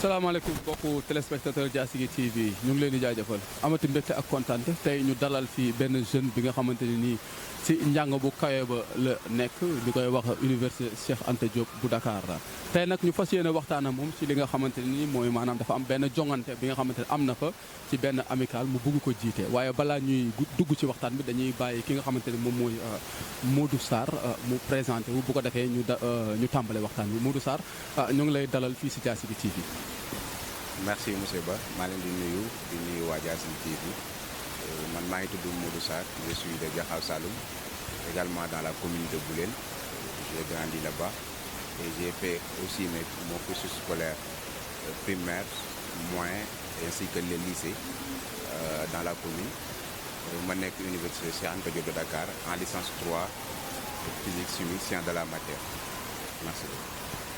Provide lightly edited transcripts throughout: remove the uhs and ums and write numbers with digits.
salaamaaleykum mbokku téléspectateur Diassigui TV ñu ngi leen di jaajëfal amati mbégte ak kontaante tey ñu dalal fi benn jeune bi nga xamante ne nii si njàng bu kawe ba la nekk ñu koy wax université Cheikh Anta Diop bu Dakar tey nag ñu fas yéene waxtaan ak moom ci li nga xamante ne nii mooy maanaam dafa am benn jongante bi nga xamante ne am na fa ci benn amical mu bugg ko jiite waaye balaa ñuy dugg ci waxtaan bi dañuy bàyyi ki nga xamante ne moom mooy Modou Sarr mu présenté wu bu ko defee ñu tàmbale waxtaan bi Modou Sarr ñu ngi lay dalal fii si Diassigui TV. merci monsieur Ba maa leen di nuyu waa Diassigui TV man maa ngi tudd Modou Sarr je suis de Diakhao Saloum également dans la commune de Boulène j'ai grandi là-bas et j'ai fait aussi mon cursus scolaire primaire moyen ainsi que le lycée dans la commune ma nekk université Cheikh Anta Diop de Dakar en licence 3 physique chimie sciences de la matière merci beaucoup.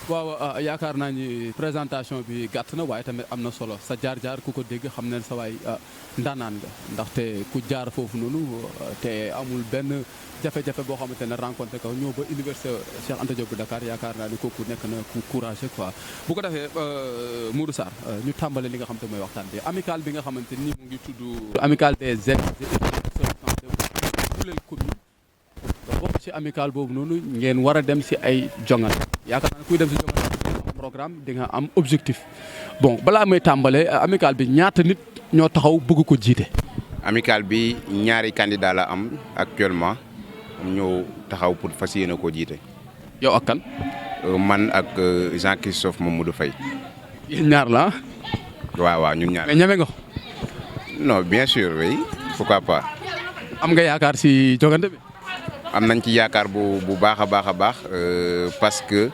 waaw yaakaar naa ni présentation bi gàtt na waaye tamit am na solo sa jaar-jaar ku ko dégg xam ne sa waay ndaanaan nga ndaxte ku jaar foofu noonu te amul benn jafe-jafe boo xamante ne rencontré ko ñëw ba université Cheikh Anta Diop bu Dakar yaakaar naa ni kooku nekk na ku courageux quoi. bu ko defee Modou Sarr ñu tàmbale li nga xamante mooy waxtaan bi amical bi nga xamante ni mu ngi tudd amical des étudiants Boulène commune bokk ci amical boobu noonu ngeen war a dem si ay jongante yaakaar naa ne kuy dem si jongante di nga am programme di nga am objectif bon balaa may tàmbalee amical bi ñaata nit ñoo taxaw bëgg ko jiite. amical bi ñaari candidat la am actuellement ñëw taxaw pour fas yéene koo jiite. yow ak kan. man ak Jean-Christophe Mamadou Faye. yéen ñaar la waaw ñun ñaar. mais ñeme nga. non bien sûr oui pourquoi pas. am nga yaakaar si jongante bi. am nañ ci yaakaar bu baax a baax parce que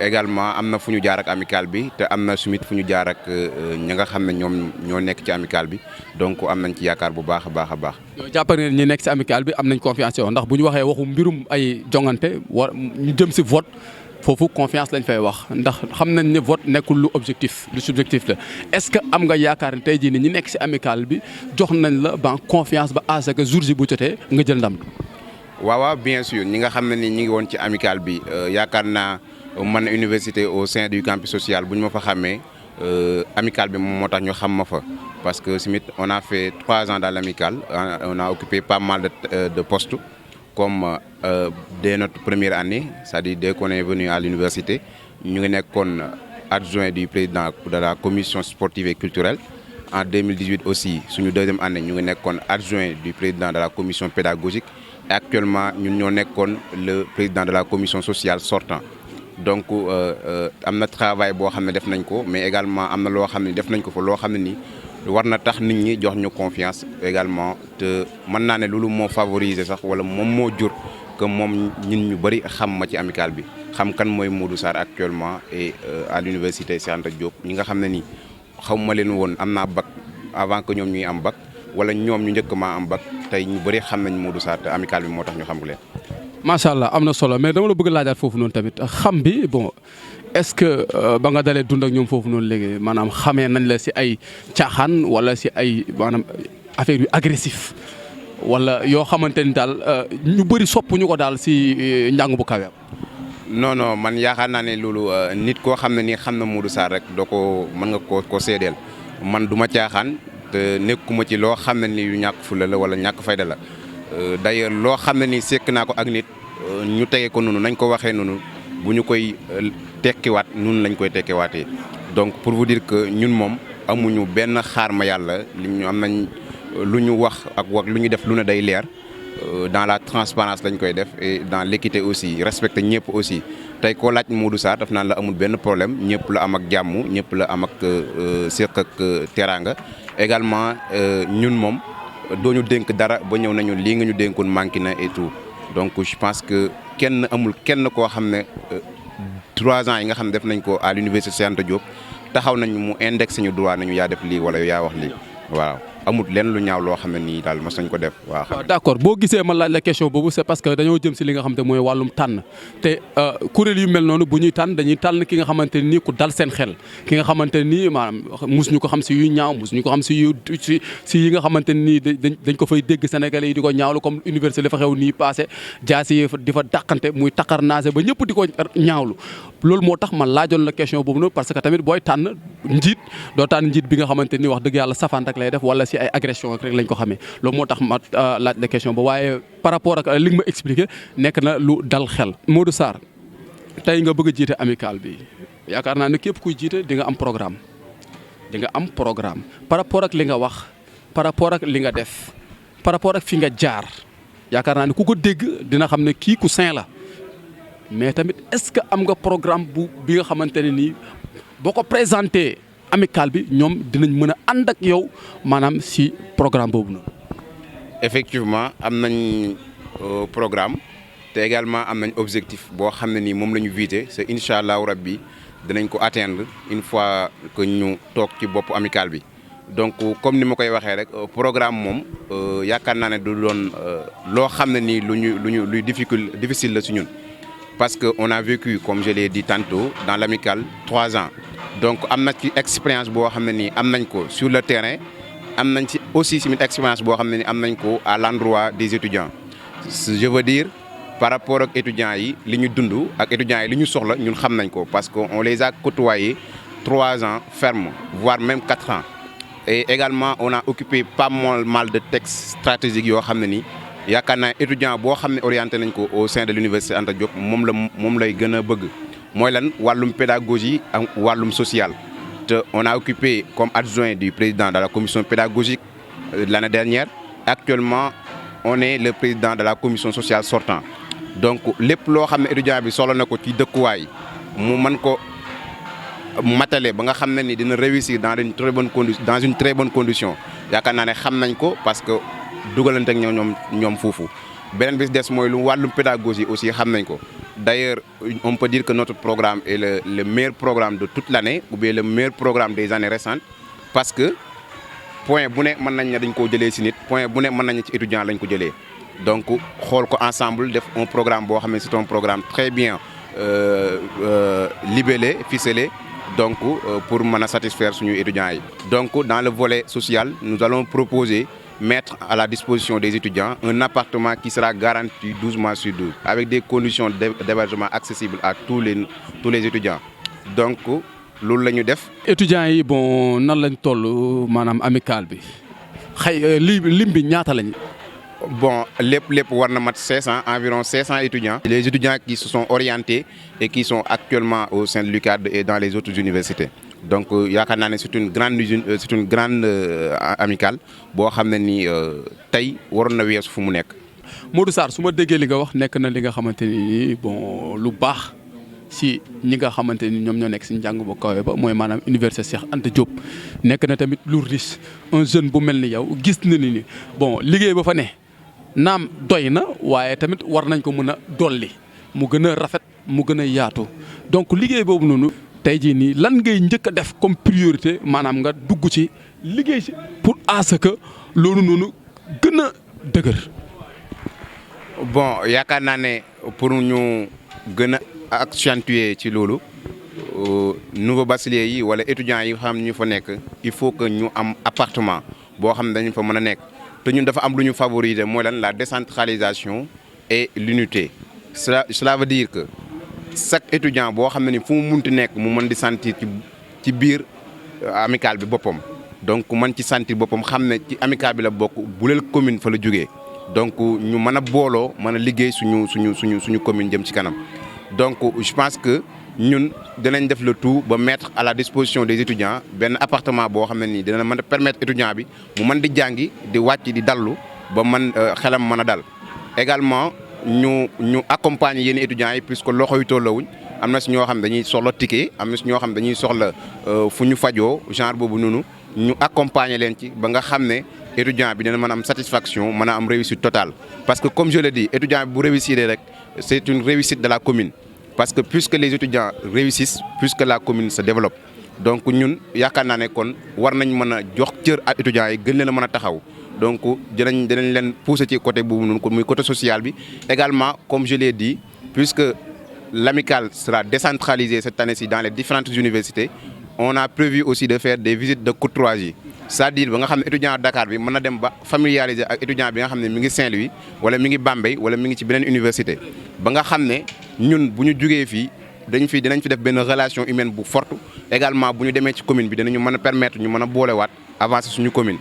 également am na fu ñu jaar ak amical bi te am na sumit fu ñu jaar ak ñi nga xam ne ñoom ñoo nekk ci amical bi donc am nañ ci yaakaar bu baax a baax. yow jàpp nga ñi nekk si amical bi am nañ confiance yow ndax bu ñu waxee waxu mbirum ay jongante war ñu jëm si vote foofu confiance lañ fay wax ndax xam nañ ne vote nekkul lu objectif lu subjectif la est-ce que am nga yaakaar ne tey jii ni ñi nekk si amical bi jox nañ la ban confiance ba à ce que jour ji bu jotee nga jël ndam. waaw bien sûr ñi nga xam ne ni ñi ngi woon ci amical bi yaakaar naa man université au sein du campus social bu ñu ma fa xamee amical bi moom moo tax ñu xam ma fa parce que simit on a fait 3 ans dans l'amical on a occupé pas mal de postes comme dès notre première année c'est-à-dire dès qu'on est venu à l'université ñu ngi nekkoon adjoint du président de la commission sportive et culturelle en 2018 aussi suñu deuxième année ñu ngi nekkoon adjoint du président de la commission pédagogique. Actuellement ñun ñoo nekkoon le président de la commission sociale sortant donc am na travail boo xam ne def nañ ko mais également am na loo xam ne def nañ ko fa loo xam ne nii war na tax nit ñi jox ñu confiance également te mën naa ne loolu moo favoriser sax wala moom moo jur que moom ñun ñu bëri xam ma ci amical bi xam kan mooy Modou Sarr actuellement et à l'université Cheikh Anta Diop ñi nga xam ne nii xaw ma leen woon am naa bac avant que ñoom ñuy am bac wala ñoom ñu njëkk maa am bac tey ñu bëri xam nañ Modou Sarr te amical bi moo tax ñu xam leen. macha allah am na solo mais dama la bëgg laajaat foofu noonu tamit xam bi bon est-ce que ba nga dalee dund ak ñoom foofu noonu léegi maanaam xamee nañ la si ay caaxaan wala si ay maanaam affaire yu agressif wala yoo xamante ni daal ñu bëri soppuñu ko daal si njàng bu kaweem. non man yaakaar naa ne loolu nit koo xam ne nii xam na Modou Sarr rek doo ko mën nga ko seedeel man du ma caaxaan. te nekkuma ci loo xam ne ni yu ñàkk fulla la wala ñàkk fayda la d'ailleurs loo xam ne ni sekk naa ko ak nit ñu tege ko noonu nañ ko waxee noonu bu ñu koy tekkiwaat noonu lañ koy tekkiwaatee donc pour vous dire que ñun moom amuñu benn xaar ma yàlla li ñu am nañ lu ñu wax ak lu ñu def lu ne day leer dans la transparence lañ koy def et dans l'équité aussi respecter ñëpp aussi tey koo laaj Modou Sarr daf naan la amul benn problème ñëpp la am ak jàmm ñëpp la am ak séq ak teraanga également ñun moom dooñu dénk dara ba ñëw nañu lii nga ñu dénkoon manqué na et tout donc je pense que amul kenn koo xam ne 3 ans yi nga xam ne def nañ ko à l'université Cheikh Anta Diop taxaw nañ mu indexé ñu droit nañu yaa def lii wala yaa wax lii waaw amul lenn lu ñaaw loo xam ne nii daal mos nañ ko def waaw. d'accord boo gisee ma laaj la question boobu c'est parce que dañoo jëm si li nga xam te mooy wàllum tànn te kuréel yu mel noonu bu ñuy tànn dañuy tànn ki nga xamante ni ku dal seen xel ki nga xamante ni maanaam mosuñu ko xam si yu ñaaw mosuñu ko xam si yi nga xamante ni dañ ko fay dégg Sénégalais yi di ko ñaawlu comme université dafa xew nii passé jaasi di fa dàqante muy taqar naase ba ñëpp di ko ñaawlu loolu moo tax man laajoon la question boobu noonu parce que tamit booy tànn njiit doo tànn njiit bi nga xamante ni wax dëgg yàlla safaan rek lay def wala si ay agression rek lañ ko xamee loolu moo tax ma laaj la question ba waaye par rapport ak li nga ma expliqué nekk na lu dal xel. Modou Sarr tey nga bëgg a jiite amical bi yaakaar naa ne képp kuy jiite di nga am programme par rapport ak li nga wax par rapport ak li nga def par rapport ak fi nga jaar yaakaar naa ne ku ko dégg dina xam ne kii ku sain la mais tamit est-ce que am nga programme bi nga xamante ne nii boo ko présenté amical bi ñoom dinañ mën a ànd ak yow maanaam si programme boobu noonu. Effectivement am nañ programme te également am nañ objectif boo xam ne nii moom la ñu visé c'est incha allahu rabbi dinañ ko atteindre une fois que ñu toog ci bopp amical bi. Donc comme ni ma koy waxee rek programme moom yaakaar naa ne du doon loo xam ne nii luy difficile la si ñun parce que on a vécu comme je l'ai dit tantôt dans l'amical 3 ans donc am na ci expérience boo xam ne nii am nañ ko sur le terrain am nañ ci aussi si expérience boo xam ne nii am nañ ko à l'endroit des étudiants je veux dire par rapport ak étudiants yi li ñu dund ak étudiants yi li ñu soxla ñun xam nañ ko parce que on les a côtoyés 3 ans ferme voire même 4 ans. Et également on a occupé pas mal de textes stratégiques yoo xam ne nii yaakaar naa étudiant boo xam ne orienté nañ ko au sein de l'université Anta Diop moom lay gën a bëgg mooy lan wàllum pédagogie ak wàllum social. te on a occupé comme adjoint du président de la commission pédagogique l'année dernière actuellement on est le président de la commission sociale sortant donc lépp loo xam ne étudiant bi soxla na ko ci dëkkuwaay mu mën ko matale ba nga xam ne ni dina réussir dans une très bonne condition yaakaar naa ne xam nañ ko parce que dugalante ak ñoom foofu beneen bis des mooy lu wàllum pédagogie aussi xam nañ ko d'ailleurs on peut dire que notre programme est le meilleur programme de toute l'année ou bien le meilleur programme des années récentes parce que point bu ne mën nañ ne dañ koo jëlee si nit point bu ne mën nañ ci étudiant lañ ko jëlee donc xool ko ensemble def un programme boo xam ne c'est un programme très bien libellé ficelé donc pour mën a satisfaire suñu étudiants yi. Donc dans le volet social nous allons proposer mettre à la disposition des étudiants un appartement qui sera garanti 12 mois sur 12 avec des conditions d'hébergement accessibles à tous les étudiants donc loolu la ñu def. étudiants yi bon nan lañ toll maanaam amical bi lim bi ñaata lañ. Bon lépp war na mat 500 environ 500 étudiants. Les étudiants qui se sont orientés et qui sont actuellement au sein de l'UCAD et dans les autres universités. Donc yaakaar naa ne c'est une grande amicale boo xam ne ni tey waroon na weesu fu mu nekk. Modou Sarr su ma déggee li nga wax nekk na li nga xamante ni bon lu baax si ñi nga xamante ni ñoom ñoo nekk si njàng bu kawe ba mooy maanaam université Cheikh Anta Diop nekk na tamit lu riche un jeune bu mel ni yow gis na ni bon liggéey ba fa ne. naam doy na waaye tamit war nañ ko mën a dolli mu gën a rafet mu gën a yaatu donc liggéey boobu noonu tey jii nii lan ngay njëkk a def comme priorité maanaam nga dugg ci liggéey ci pour à ce que loolu noonu gën a dëgër. Bon yaakaar naa ne pour ñu gën a accentuer ci loolu nouveau bachelier yi wala étudiants yi xam ñu fa nekk il faut que ñu am appartement boo xam ne dañu fa mën a nekk. te ñun dafa am lu ñu favoriser mooy lan la décentralisation et l'unité cela veut dire que chaque étudiant boo xam ne ni fu mu munti nekk mu mën di sentir ci biir amicale bi boppam donc mën ci sentir boppam xam ne ci amicale bi la bokk Boulel commune fa la jógee donc ñu mën a booloo mën a liggéey suñu commune jëm ci kanam donc je pense que ñun dinañ def le tout ba mettre à la disposition des étudiants benn appartement boo xam ne nii dina mën a permettre étudiant bi mu mën di jàngi di wàcc di dallu ba mën xelam mën a dal également ñu accompagner yenn étudiants yi puisque loxo yu tolloowuñ am na si ñoo xam dañuy soxla ticket am na si ñoo xam dañuy soxla fu ñu fajoo genre boobu noonu ñu accompagner leen ci ba nga xam ne étudiant bi dina mën a am satisfaction mën a am réussite totale parce que comme je l'ai dit étudiant bi bu réussir rek c'est une réussite de la commune. Parce que puisque les étudiants réussissent puisque la commune se développe donc ñun yaakaar naa ne kon war nañ mën a jox cër ak étudiants yi gën leen a mën a taxaw donc dinañ leen pousser ci côté boobu noonu kon muy côté social bi également comme je l'ai dit puisque l'amicale sera décentralisée cette année-ci dans les différentes universités on a prévu aussi de faire des visites de courtoisie c'est-à-dire ba nga xam ne étudiant Dakar bi mën na dem ba familiariser ak étudiant bi nga xam ne mi ngi Saint-Louis wala mi ngi Bambey wala mi ngi ci beneen université ba nga xam ne ñun bu ñu jugee fii dinañ fi def benn relation humaine bu forte également bu ñu demee ci commune bi dinañu mën a permettre ñu mën a boolewaat avancer suñu commune.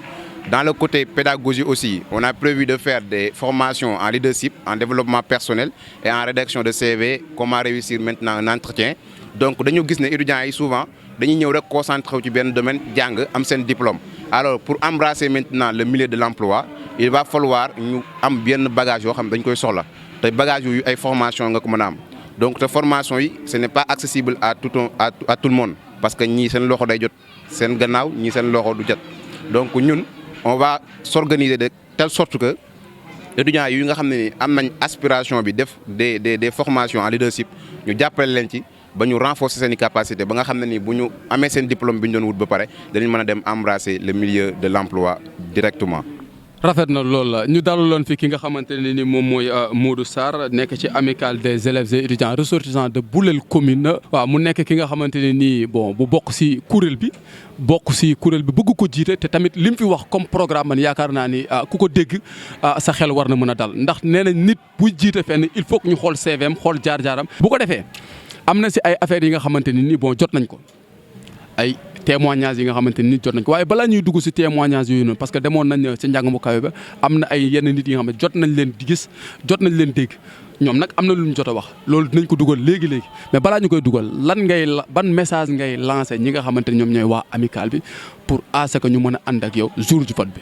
Dans le côté pédagogie aussi, on a prévu de faire des formations en leadership, en développement personnel et en rédaction de CV, comment réussir maintenant un entretien. Donc dañu gis ne étudiants yi souvent dañuy ñëw rek concentré ci benn domaine jàng am seen diplôme. Alors pour embrasser maintenant le milieu de l'emploi, il va falloir ñu am benn bagage yoo xam dañ koy soxla te bagage yu ay formation nga ko mën a am. Donc te formation yi ce n'est pas accessible à tout le monde parce que ñii seen loxo day jot seen gannaaw ñii seen loxo du jot. Donc ñun on va s'organiser de telle sorte que étudiants yi nga xam ne ni am nañ aspiration bi def des formations en leadership ñu jàppale leen ci ba ñu renforcer seen i capacité ba nga xam ne ni bu ñu amee seen diplôme bi ñu doon wut ba pare danañ mën a dem embrasser le milieu de l'emploi directement. rafet na loolu la ñu dalaloon fi ki nga xamante ne ni moom mooy Modou Sarr nekk ci amicale des élèves et étudiants ressortissants de Boulel commune. waaw mu nekk ki nga xamante ne nii bon bu bokk si kuréel bi bëgg ko jiite te tamit li mu fi wax comme programme man yaakaar naa ni ku ko dégg sa xel war na mën a dal ndax nee na nit buy jiite fenn il faut que ñu xool CVM xool jaar-jaaram. bu ko defee am na si ay affaires yi nga xamante ne nii bon jot nañ ko ay. témoignage yi nga xamante ni jot nañ ko waaye balaa ñuy dugg si témoignage yooyu noonu parce que demoon nañ si njàng mu kawe ba am na ay yenn nit yi nga xam ne jot nañ leen di gis jot nañ leen dégg ñoom nag am na lu ñu jot a wax loolu dinañ ko dugal léegi mais balaa ñu koy dugal ban message ngay lancé ñi nga xamante ni ñoom ñooy waa amicale bi pour à ce que ñu mën a ànd ak yow jour du vote bi.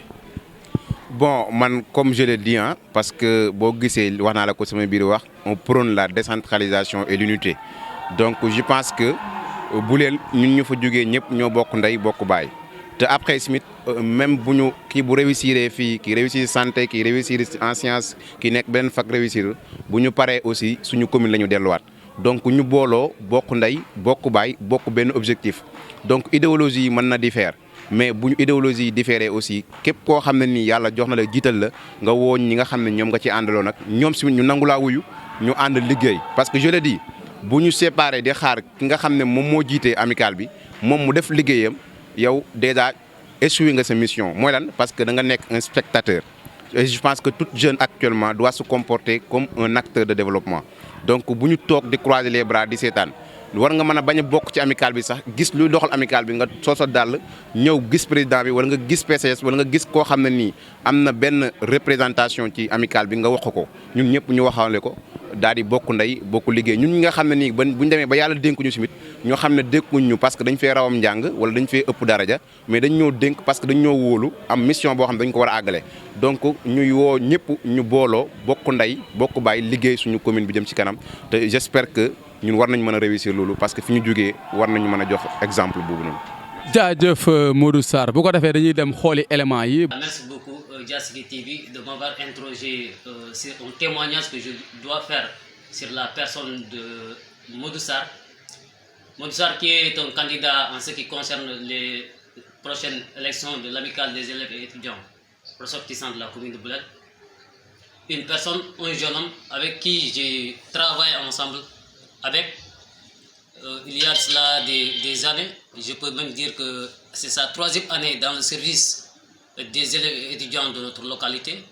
Bon man comme je l'ai dit parce que boo gisee wax naa la ko sama biir wax on prône la décentralisation et l'unité donc je pense que. Boulel ñun ñu fa jógee ñëpp ñoo bokk ndey bokk baay te après tamit même bu ñu kii bu réussir fii kii réussir santé kii réussir en science kii nekk beneen fac réussir bu ñu paree aussi suñu commune la ñu delluwaat donc ñu booloo bokk ndey bokk baay bokk benn objectif donc idéologie yi mën na différer mais bu ñu idéologie yi différer aussi képp koo xam ne nii yàlla jox na la jiital la nga wooñ ñi nga xam ne ñoom nga ci àndaloo nag ñoom si ñu nangu laa wuyu ñu ànd liggéey parce que je le dis. bu ñu séparé di xaar ki nga xam ne moom moo jiitee amicale bi moom mu def liggéeyam yow déjà échoué nga sa mission mooy lan parce que da nga nekk un spectateur et je pense que tout jeune actuellement doit se comporter comme un acteur de développement donc bu ñu toog di croiser les bras di seetaan war nga mën a bañ a bokk ci amicale bi sax gis luy doxal amicale bi nga soo sa dàll ñëw gis président bi wala nga gis PCS wala nga gis koo xam ne nii am na benn représentation ci amicale bi nga wax ko ñun ñëpp ñu waxaale ko daal di bokk ndey bokk liggéey ñun ñi nga xam ne nii bu ñu demee ba yàlla dénkuñu simit ñoo xam ne dénkuñ ñu parce que dañ fee rawam njàng wala dañ fee ëpp daraja mais dañ ñoo dénk parce que dañ ñoo wóolu am mission boo xam ne dañ ko war a àggale donc ñuy woo ñëpp ñu booloo bokk ndey bokk baay liggéey suñu commune bi jëm ci kanam te j'espère que ñun war nañ mën a réussir loolu parce que fi ñu jógee war nañu mën a jox exemple boobu noonu. jaajëf Modou Sarr bu ko defee dañuy dem xooli éléments yi. Merci beaucoup Diassigui TV de m'avoir interrogé sur un témoignage que je dois faire sur la personne de Modou Sarr. Modou Sarr qui est un candidat en ce qui concerne les prochaines élections de l'amicale des élèves et étudiants ressortissants de la commune de Boulel. Une personne, un jeune homme avec qui j'ai travaillé ensemble il y a cela des années. Je peux même dire que c'est sa 3e année dans le service des élèves et étudiants de notre localité.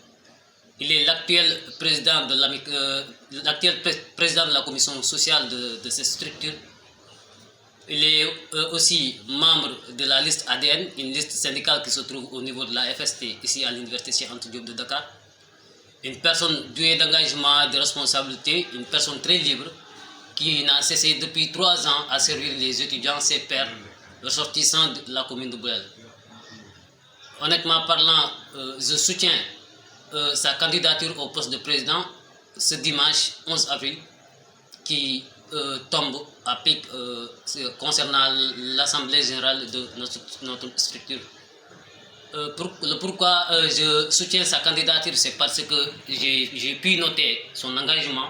Il est l'actuel président de la commission sociale de cette structure. Il est aussi membre de la liste ADN, une liste syndicale qui se trouve au niveau de la FST, ici à l'université Cheikh Anta Diop de Dakar. Une personne douée d'engagement, de responsabilité, une personne très libre, qui n'a cessé depuis 3 ans à servir les étudiants, ses pairs, ressortissants de la commune de Boulel. Honnêtement parlant, je soutiens sa candidature au poste de président ce dimanche 11 avril qui tombe à pic concernant l'Assemblée générale de notre structure. Pourquoi je soutiens sa candidature, c'est parce que j'ai pu noter son engagement.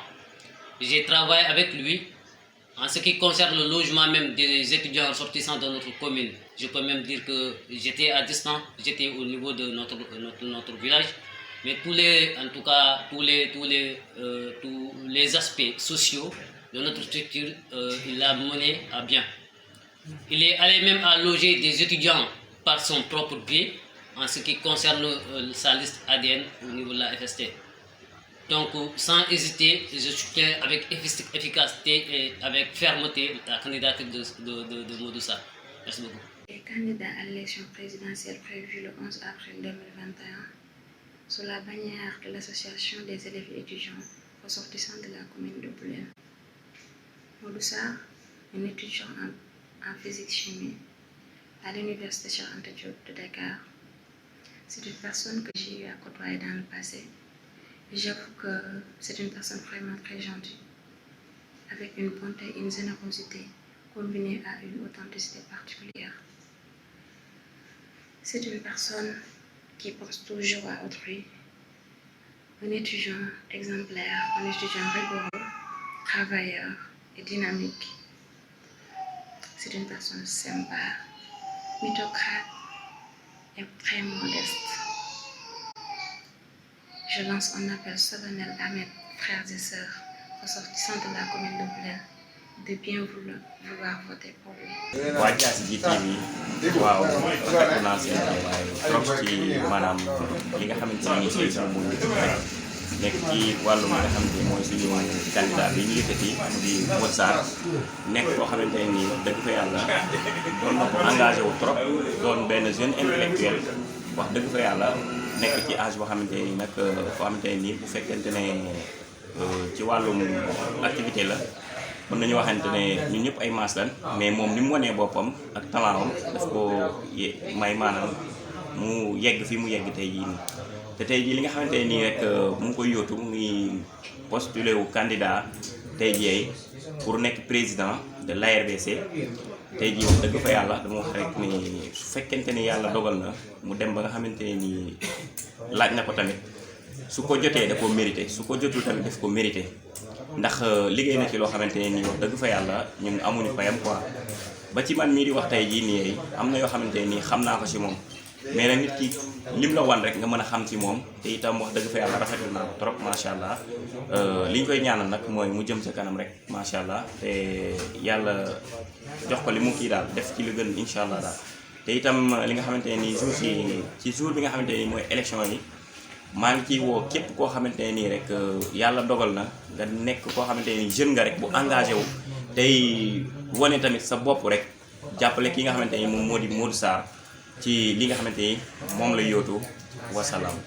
J'ai travaillé avec lui en ce qui concerne le logement même des étudiants ressortissants de notre commune. Je peux même dire que j'étais à distance, j'étais au niveau de notre village, mais tous les aspects sociaux de notre structure, il a mené à bien. Il est allé même à loger des étudiants par son propre biais en ce qui concerne sa liste ADN au niveau de la FST. Donc, sans hésiter, je soutiens avec efficacité et avec fermeté la candidature de Modou Sarr. Merci beaucoup. Les candidats à l'élection présidentielle prévue le 11 avril 2021 sous la bannière de l'Association des élèves et étudiants ressortissants de la commune de Boulel. Modou Sarr, un étudiant en physique-chimie à l'université Cheikh Anta Diop de Dakar. C'est une personne que j'ai eu à côtoyer dans le passé. Et j'avoue que c'est une personne vraiment très gentille, avec une bonté et une générosité combinée à une authenticité particulière. C'est une personne qui pense toujours à autrui, un étudiant exemplaire, un étudiant rigoureux, travailleur et dynamique. C'est une personne sympa, mythocrate et très modeste. Je lance un appel solennel à mes frères et sœurs ressortissants de la commune de Boulel de bien vouloir voter pour lui. waa Diassigui TV waaw fekk naa seen teewaay trop ci maanaam li nga xamante ni mooy suñu nekk ci wàllu li nga xamante ni mooy suñu candidat bi ñu yëkkati di Modou Sarr nekk koo xamante ne nii dëgg fa yàlla doon na ko engagé wu trop doon benn jeune intellectuel wax dëgg fa yàlla nekk ci âge boo xamante ni nag foo xamante ne nii bu fekkente ne ci wàllum activité la. mën nañu waxante ne ñun ñëpp ay maas lan mais moom ni mu wanee boppam ak talentam daf ko may maanaam mu yegg fi mu yegg tey jii nii te tey jii li nga xamante ne nii rek mu ngi koy yóotu muy postulé wu candidat tey jii pour nekk président de l'ARBC tey jii wax dëgg fa yàlla dama wax rek ni su fekkente ni yàlla dogal na mu dem ba nga xamante ne nii laaj na ko tamit su ko jotee da ko mérité su ko jotul tamit daf ko mérité ndax liggéey na ci loo xamante ne nii wax dëgg fa yàlla ñun amuñu fayam quoi ba ci man mii di wax tey jii nii am na yoo xamante ne nii xam naa ko ci moom mais nag nit ki lim la wan rek nga mën a xam ci moom te itam wax dëgg fa yàlla rafetlu naa ko trop macha allah li ñu koy ñaanal nag mooy mu jëm sa kanam rek macha allah te yàlla jox ko li mu kii daal def ci lu gën incha allah daal te itam li nga xamante ne nii jour ci jour bi nga xamante ne nii mooy élection yi. maa ngi ciy woo képp koo xamante ne nii rek yàlla dogal na nga nekk koo xamante ne nii jeune nga rek bu engagé wu tey wane tamit sa bopp rek jàppale ki nga xamante ni moom moo di Modou Sarr ci li nga xamante ni moom la yóotu wasalaam.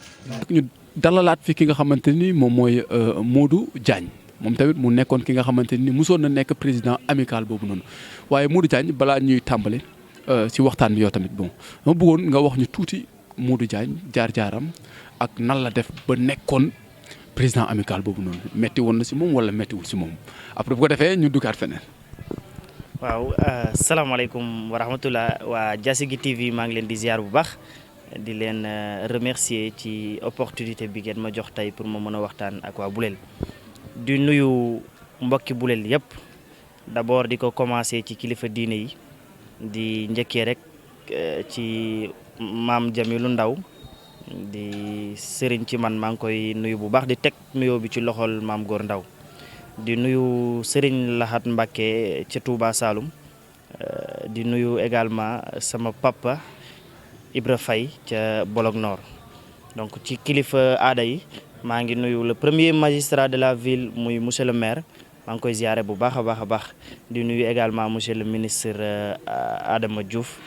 ñu dalalaat fi ki nga xamante ni moom mooy Modou Diagne moom tamit mu nekkoon ki nga xamante ni mosoon na nekk président amical boobu noonu waaye Modou Diagne balaa ñuy tàmbale ci waxtaan bi yow tamit bon ma bëggoon nga wax ñu tuuti Modou Diagne jaar-jaaram. ak nan la def ba nekkoon président amical boobu noonu metti woon na si moom wala mettiwul si moom après bu ko defee ñu duggaat feneen. waaw salaamaaleykum wa rahmatulah waa Diassigui TV maa ngi leen di ziar bu baax di leen remercier ci opportunité bi ngeen ma jox tey pour ma mën a waxtaan ak waa Boulel. di nuyu mbokki Boulel yëpp d'abord di ko commencer ci kilifa diine yi di njëkkee rek ci maam Jamilu Ndaw di sëriñ ci man maa ngi koy nuyu bu baax di teg nuyoo bi ci loxol maam Góor Ndaw di nuyu sëriñ Lahat Mbacké ca Touba Saloum di nuyu également sama papa Ibra Faye ca Bolog Nord donc ci kilifa aada yi maa ngi nuyu le premier magistrat de la ville muy monsieur le maire maa ngi koy ziare bu baax a baax di nuyu également monsieur le ministre Adama Diouf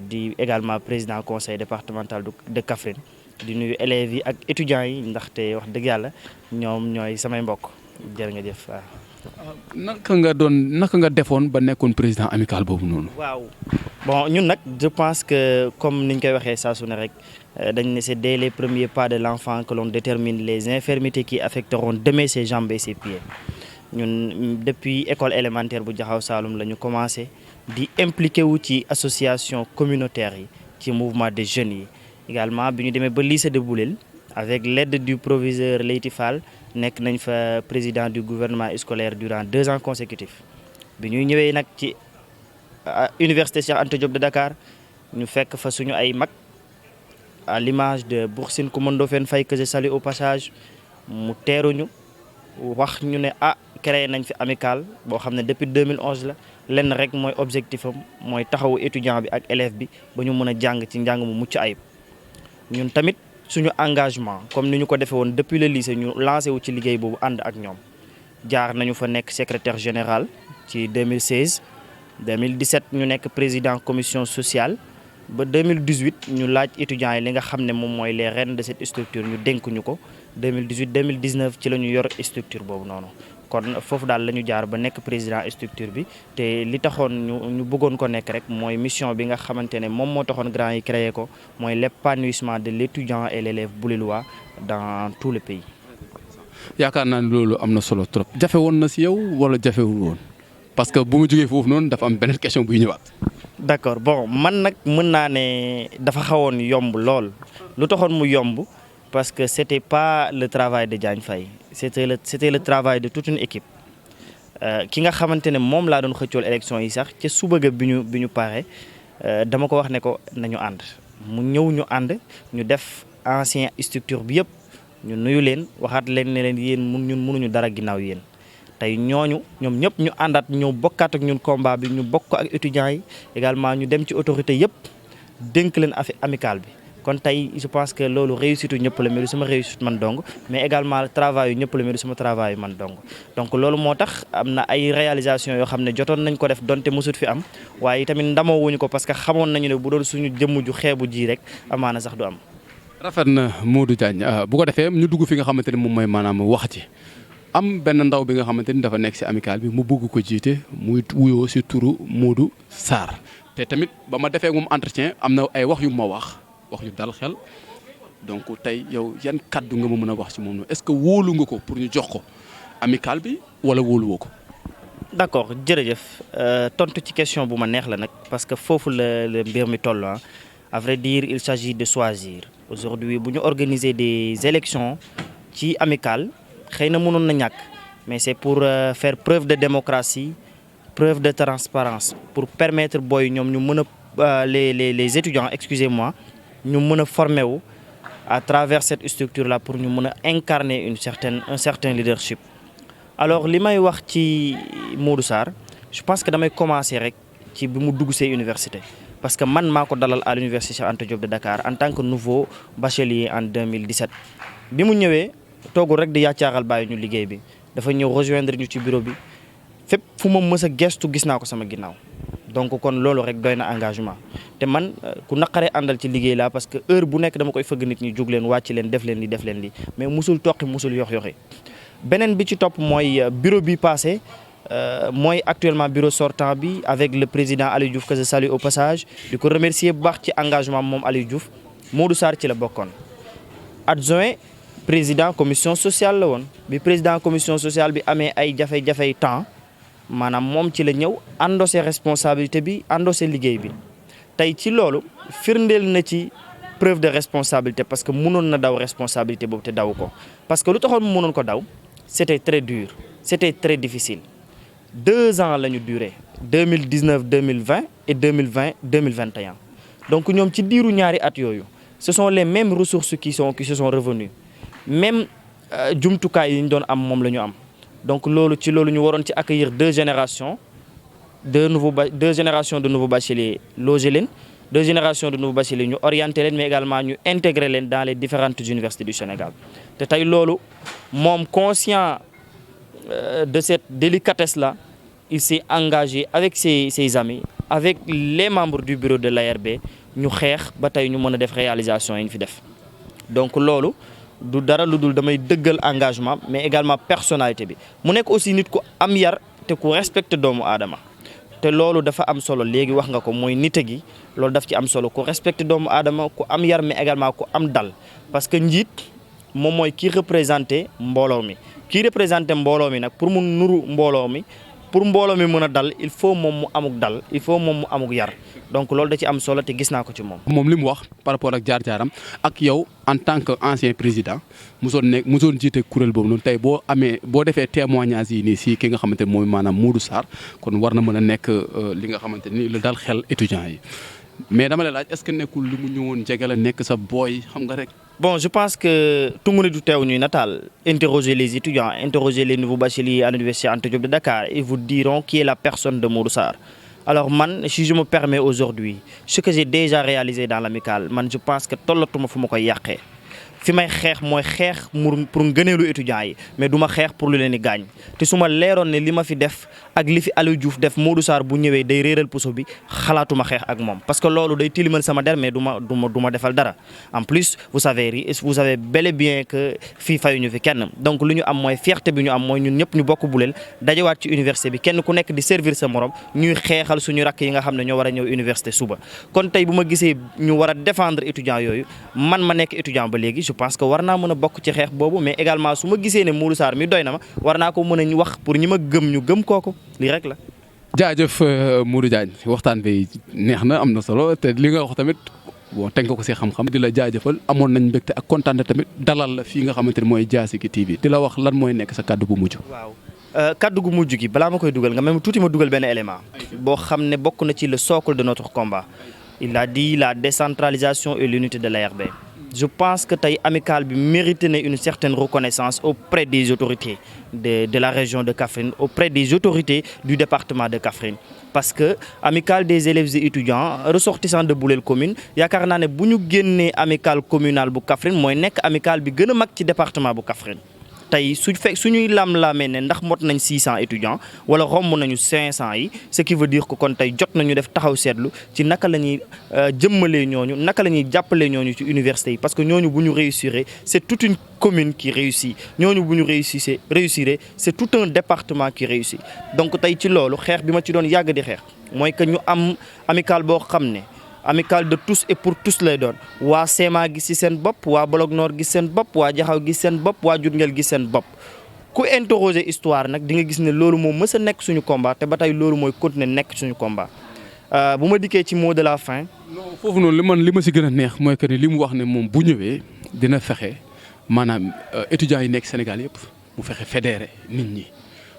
di également président conseil départemental de Kaffrine di nuyu élèves yi ak étudiants yi ndaxte wax dëgg yàlla ñoom ñooy samay mbokk jërë nga jëf waaw. naka nga defoon ba nekkoon président amical boobu noonu. waaw bon ñun nag je pense que comme niñ koy waxee saa su ne rek dañ ne c'est dès les premiers pas de l'enfant que l'on détermine les infirmités qui affecteront demain ses jambes et ses pieds ñun depuis école élémentaire bu Jaxaw Saloum la ñu commencé. di impliqué wu ci association communautaire yi ci mouvement des jeunes yi également bi ñu demee ba lycée de Boulel avec l'aide du proviseur Leyti Fall nekk nañ fa président du gouvernement scolaire durant 2 ans consécutifs bi ñuy ñëwee nag ci université Cheikh Anta Diop de Dakar ñu fekk fa suñu ay mag à l'image de Boursine Coumba Ndoffène Faye que je salue au passage mu teeruñu wax ñu ne créé nañ fi amical boo xam ne depuis 2011 la lenn rek mooy objectif am mooy taxawu étudiant bi ak élève bi ba ñu mën a jàng ci njàng mu mucc ayib ñun tamit suñu engagement comme ni ñu ko defee woon depuis le lycée ñu lancé wu ci liggéey boobu ànd ak ñoom jaar nañu fa nekk secrétaire général ci 2016 2017 ñu nekk président commission sociale ba 2018 ñu laaj étudiants yi li nga xam ne moom mooy les rênes de cette structure ñu dénk ñu ko 2018 2019 ci la ñu yor structure boobu noonu kon foofu daal la ñu jaar ba nekk président structure bi te li taxoon ñu bëggoon ko nekk rek mooy mission bi nga xamante ne moom moo taxoon grand yi créé ko mooy l'épanouissement de l'étudiant et l'élève boulilois dans tout le pays. yaakaar naa ne loolu am na solo trop jafe woon na si yow wala jafewul woon parce que bu mu jógee foofu noonu dafa am beneen question buy ñëwaat. d'accord bon man nag mën naa ne dafa xawoon yomb lool lu taxoon mu yomb parce que c'était pas le travail de Diagne Faye c'était le travail de toute une équipe ki nga xamante ne moom laa doon xëccool élection yi sax ca suba ga bi ñu pare dama ko wax ne ko nañu ànd mu ñëw ñu ànd ñu def ancien structure bi yëpp ñu nuyu leen waxaat leen ne leen yéen ñun mënuñu dara ginnaaw yéen tey ñoom ñëpp ñu àndaat ñëw bokkaat ak ñun combat bi ñu bokk ak étudiants yi également ñu dem ci autorité yëpp dénk leen affaire amicale bi kon tey je pense que loolu réussite yu ñëpp la mais du sama réussite man dong mais également travail yu ñëpp la mais du sama travail yu man dong donc loolu moo tax am na ay réalisation yoo xam ne jotoon nañ ko def donte mosut fi am waaye tamit ndamoo wuñu ko parce que xamoon nañu ne bu doon suñu jëmm ju xeebu ji rek amaana sax du am. rafet na Modou Diagne bu ko defee ñu dugg fi nga xamante ne moom mooy maanaam wax ci am benn ndaw bi nga xamante ni dafa nekk ci amicale bi mu bëgg ko jiite muy wuyoo ci turu Modou Sarr te tamit ba ma defee moom entretien am na ay wax yu ma wax yu dal xel donc tey yow yan kaddu nga ma mën a wax ci moom est-ce que wóolu nga ko pour ñu jox ko amicale bi wala wóoluwoo ko. d'accord jërëjëf tontu ci question bu ma neex la nag parce que foofu la mbir mi toll à vrai dire il s'agit de choisir aujourd'hui bu ñu organiser des élections ci amicale xëy na mënoon na ñàkk mais c'est pour faire preuve de démocratie preuve de transparence pour permettre booy ñoom ñu mën a les étudiants excusez-moi ñu mën a former wu à travers cette structure là pour ñu mën a incarner un certain leadership. alors li may wax ci Modou Sarr je pense que damay commencer rek ci bi mu dugg see université parce que man maa ko dalal à l'université Cheikh Anta Diop de Dakar en tant que nouveau bachelier en 2017 bi mu ñëwee toogul rek di yaacaaxal bàyyi ñu liggéey bi dafa ñëw rejoindre ñu ci bureau bi fépp fu ma mës a gestu gis naa ko sama ginnaaw donc kon loolu rek doy na engagement te man ku naqaree àndal ci liggéey laa parce que heure bu nekk dama koy fëgg nit ñi jóg leen wàcc leen def leen li mais musul toqi musul yoxi beneen bi ci topp mooy bureau bi passé mooy actuellement bureau sortant bi avec le président Aliou Diouf que je salue au passage di ko remercier bu baax ci engagement moom Aliou Diouf Modou Sarr ci la bokkoon adjoint président commission sociale la woon bi président commission sociale bi amee ay jafe-jafey temps maanaam moom ci la ñëw endossé responsabilité bi endossé liggéey bi tey ci loolu firndeel na ci preuve de responsabilité parce que mënoon na daw responsabilité boobu te daw ko parce que lu taxoon mu mënoon ko daw c'était très dur c'était très difficile 2 ans la ñu duré 2019 2020 et 2020 2021 donc ñoom ci diiru ñaari at yooyu ce sont les mêmes ressources qui se sont revenues même jumtukaay yi ñu doon am moom la ñu am donc loolu ñu waroon ci accueillir deux générations de nouveaux bacheliers loger leen 2 générations de nouveaux bacheliers ñu orienter leen mais également ñu intégrer leen dans les différentes universités du Sénégal te tey loolu moom conscient de cette délicatesse là il s'est engagé avec ses amis avec les membres du bureau de l'ARB ñu xeex ba tey ñu mën a def réalisation yi ñu fi def donc loolu du dara lu dul damay dëggal engagement mais également personnalité bi mu nekk aussi nit ku am yar te ku respecte doomu aadama te loolu dafa am solo léegi wax nga ko mooy nite gi loolu daf ci am solo ku respecte doomu aadama ku am yar mais également ku am dal parce que njiit moom mooy kii représenté mbooloo mi nag pour mu nuru mbooloo mi pour mbooloo mi mën a dal il faut moom mu amuk dal il faut moom mu amuk yar donc loolu da ci am solo te gis naa ko ci moom. moom li mu wax par rapport ak jaar-jaaram ak yow en tant que ancien président musoon jiite kuréel boobu noonu tey boo defee témoignage yi nii si ki nga xamante ne mooy maanaam Modou Sarr kon war na mën a nekk li nga xamante ni lu dal xel étudiants yi mais dama la laaj est-ce que nekkul li mu ñëwoon jege la nekk sa booy xam nga rek. Bon, je pense que tout le monde du teew ñuy nataal interroger les étudiants, interroger les nouveaux bacheliers à l'université Anta Diop de Dakar et vous diront qui est la personne de Modou Sarr. Alors man, si je me permets aujourd'hui, ce que j'ai déjà réalisé dans l'amicale, man je pense que tollatuma fu ma koy yàqee fi may xeex mooy xeex pour ngëneelu étudiants yi mais du ma xeex pour lu leen di gaañ te su ma leeroon ne li ma fi def ak li fi Aliou Diouf def Modou Sarr bu ñëwee day réeral puso bi xalaatuma xeex ak moom parce que loolu day tilimal sama der mais du ma defal dara en plus vous savez bel et bien que fii fayuñu fi kenn donc lu ñu am mooy fierté bi ñu am mooy ñun ñëpp ñu bokk buleel dajawaat ci université bi kenn ku nekk di servir sa morom ñuy xeexal suñu rakk yi nga xam ne ñoo war a ñëw université suba kon tey bu ma gisee ñu war a défendre étudiants yooyu man ma nekk étudiant ba léegi je pense que war naa mën a bokk ci xeex boobu mais également su ma gisee ne Modou Sarr mi doy na ma war naa ko mën a wax pour ñi ma gëm ñu gëm kooku lii rek la. jaajëf Modou Diagne waxtaan bi neex na am na solo te li nga wax tamit bon teg nga ko si xam-xam di la jaajëfal amoon nañ mbégte ak kontaan tamit dalal la fii nga xamante ne mooy Diassigui TV di la wax lan mooy nekk sa kàddu bu mujj. waaw kàddu gu mujj gi balaa ma koy dugal nga même tuuti ma dugal benn élément boo xam ne bokk na ci le socle de notre combat il a dit la décentralisation et l'unité de l'ARB. Je pense que tey amicale bi mérité na une certaine reconnaissance auprès des autorités de la région de Kaffrine, auprès des autorités du département de Kaffrine. Parce que amicale des élèves et étudiants ressortissants de Boulel commune yaakaar naa ne bu ñu génnee amicale communale bu Kaffrine mooy nekk amicale bi gën a mag ci département bu Kaffrine. tey suñuy lam-laamee ne ndax mot nañ 600 étudiants wala romb nañu 500 yi ce qui veut dire que kon tey jot nañu def taxaw seetlu ci naka la ñuy jëmmalee ñooñu naka la ñuy jàppalee ñooñu ci université yi parce que ñooñu bu ñu réussir c'est toute une commune qui réussit ñooñu bu ñu réussir c'est tout un département qui réussit donc tey ci loolu xeex bi ma ci doon yàgg di xeex mooy que ñu am amicale boo xam ne amicale de tous et pour tous lay doon waa Séma gis ci seen bopp waa Bolog Nord gis seen bopp waa Jaxaw gis seen bopp waa Diourbel gis seen bopp ku interroger histoire nag di nga gis ne loolu moo mës a nekk suñu combat te ba tey loolu mooy continuer nekk suñu combat bu ma dikkee ci mot de la fin. non foofu noonu li ma si gën a neex mooy que ni li mu wax ne moom bu ñëwee dina fexe maanaam étudiants yi nekk Sénégal yëpp mu fexe fédéré nit ñi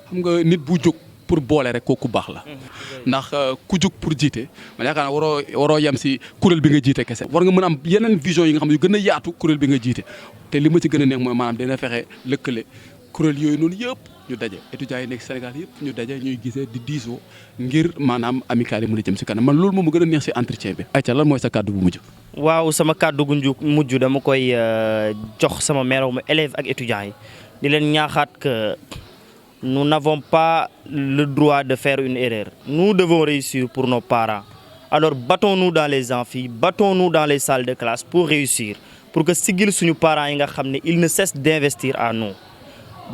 xam nga nit bu jóg. pour boole rek kooku baax la ndax ku jug pour jiite man yaakaar naa waroo yem si kuréel bi nga jiite kese war nga mën am yeneen vision yi nga xam ne yu gën a yaatu kuréel bi nga jiite te li ma ci gën a neex mooy maanaam dina fexe lëkkale kuréel yooyu noonu yëpp ñu daje étudiants yi nekk Sénégal yëpp ñu daje ñuy gisee di diisoo ngir maanaam amicale yi mën a jëm si kanam man loolu moom mu gën a neex si entretien bi. ayca lan mooy sa kàddu bu mujj. waaw sama kàddu gu mujj dama koy jox sama moromu élèves ak étudiants yi di leen ñaaxaat que nous n'avons pas le droit de faire une erreur. Nous devons réussir pour nos parents. Alors battons-nous dans les amphis, battons-nous dans les salles de classe pour réussir. Pour que sigil suñu parents yi nga xam ne ils ne cessent d'investir à nous.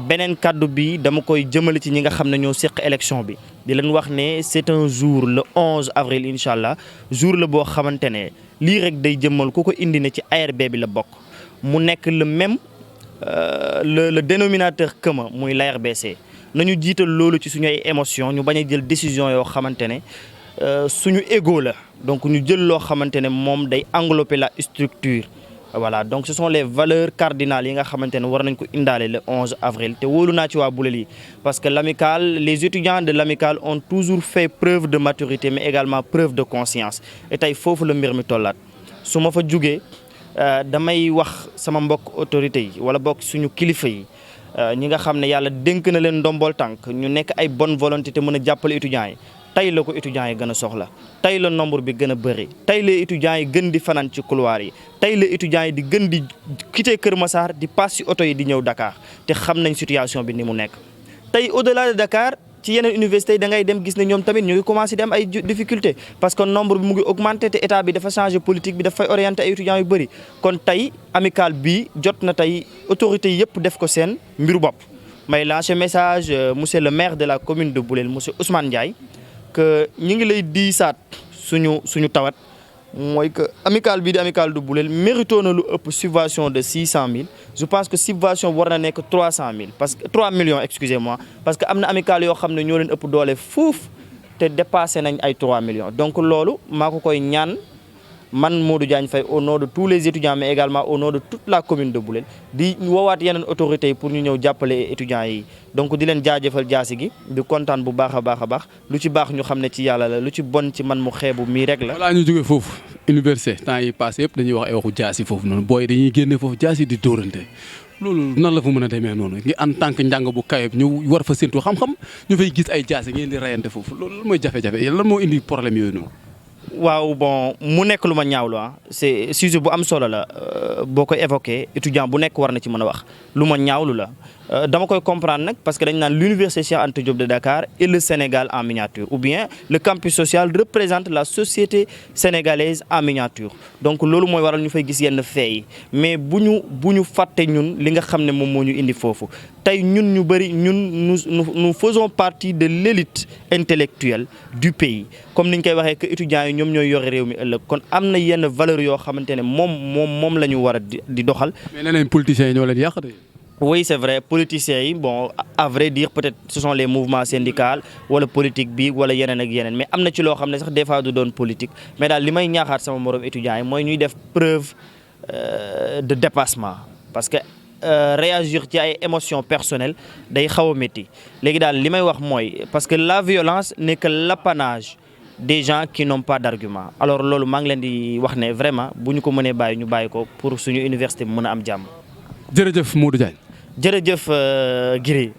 beneen kaddu bi dama koy jëmale ci ñi nga xam ne ñoo seq élection bi di leen wax ne c'est un jour le 11 avril incha allah jour la boo xamante ne lii rek day jëmmal ku ko indi ne ci ARB bi la bokk mu nekk le même le dénominateur commun muy l'ARBC. nañu jiital loolu ci suñu ay émotion ñu bañ a jël décision yoo xamante ne suñu ego la donc ñu jël loo xamante ne moom day englober la structure voilà donc ce sont les valeurs cardinales yi nga xamante ne war nañ ko indaale le 11 avril te wóolu naa ci waa Boulel yi parce que l'amicale les étudiants de l'amicale ont toujours fait preuve de maturité mais également preuve de conscience et tey foofu la mbir mi tollaat su ma fa jugee damay wax sama mbokk autorités yi wala bokk suñu kilifa yi ñi nga xam ne yàlla dénk na leen ndombol tànk ñu nekk ay bonne volonté te mën a jàppale étudiants yi tey la ko étudiants yi gën a soxla tey la nombre bi gën a bëri tey la étudiants yi gën di fanaan ci couloir yi tey la étudiants yi di gën di quitter Kër Massar di pass ci oto yi di ñëw Dakar te xam nañ situation bi ni mu nekk tey au-delà de Dakar ci yeneen université yi da ngay dem gis ne ñoom tamit ñu ngi commencé di am ay difficultés parce que nombre bi mu ngi augmenté te état bi dafa changé politique bi dafay orienté ay étudiants yu bëri kon tey amicale bi jot na tey autorités yëpp def ko seen mbiru bopp may lancer message monsieur le maire de la commune de Boulel monsieur Ousmane Ndiaye que ñi ngi lay diisaat suñu tawat mooy que amicale bi di amicale de Boulel mérito na lu ëpp subvention de 600 000 je pense que subvention war na nekk 300 000 parce que 3 millions excusez-moi parce que am na amicale yoo xam ne ñoo leen ëpp doole fuuf te dépassé nañ ay 3 millions donc loolu maa ko koy ñaan man Modou Diagne Faye au nom de tous les étudiants mais également au nom de toute la commune de Boulel di woowaat yeneen autorités yi pour ñu ñëw jàppale étudiants yi donc di leen jaajëfal Diassigui di kontaan bu baax a baax lu ci baax ñu xam ne ci yàlla la lu ci bon ci man mu xeebu mii rek la. voilà ñu jógee foofu université temps yi passé yëpp dañuy wax ay waxu Diassigui foofu noonu booy dañuy génne foofu Diassigui di dóorante loolu nan la fa mën a demee noonu ngi en tant que njàng bu kayib ñu war fa séntu xam-xam ñu fay gis ay Diassigui ngeen di reyante foofu loolu mooy jafe-jafe lan moo indi problème yooyu noonu. waaw bon mu nekk lu ma ñaawlu c'est sujet bu am solo la boo ko évoqué étudiant bu nekk war na ci mën a wax lu ma ñaawlu la dama koy comprendre nag parce que dañ naan l'université Cheikh Anta Diop de Dakar et le Sénégal en miniature ou bien le campus social représente la société sénégalaise en miniature donc loolu mooy waral ñu fay gis yenn fee yi mais bu ñu fàtte ñun li nga xam ne moom moo ñu indi foofu tey ñun ñu bëri ñun nous faisons partie de l'élite intellectuelle du pays comme niñ koy waxee que étudiants yi ñoom ñooy yore réew mi ëllëg kon am na yenn valeurs yoo xamante ne moom la ñu war a di doxal. mais leneen politiciens yi ñoo leen yàq de. Oui, c'est vrai. Politiciens yi bon à vrai dire peut-être ce sont les mouvements syndicaux wala politique bi wala yeneen ak yeneen mais am na ci loo xam ne sax des fois du doon politique mais daal li may ñaaxaat sama morom étudiants yi mooy ñuy def preuve de dépassement parce que réagir ci ay émotions personnelles day xaw a métti léegi daal li may wax mooy parce que la violence n'est que l'apanage des gens qui n'ont pas d'argument alors loolu maa ngi leen di wax ne vraiment bu ñu ko mënee bàyyi ñu bàyyi ko pour suñu université bi mën a am jàmm. jërëjëf Modou Diagne. jërëjëf Giri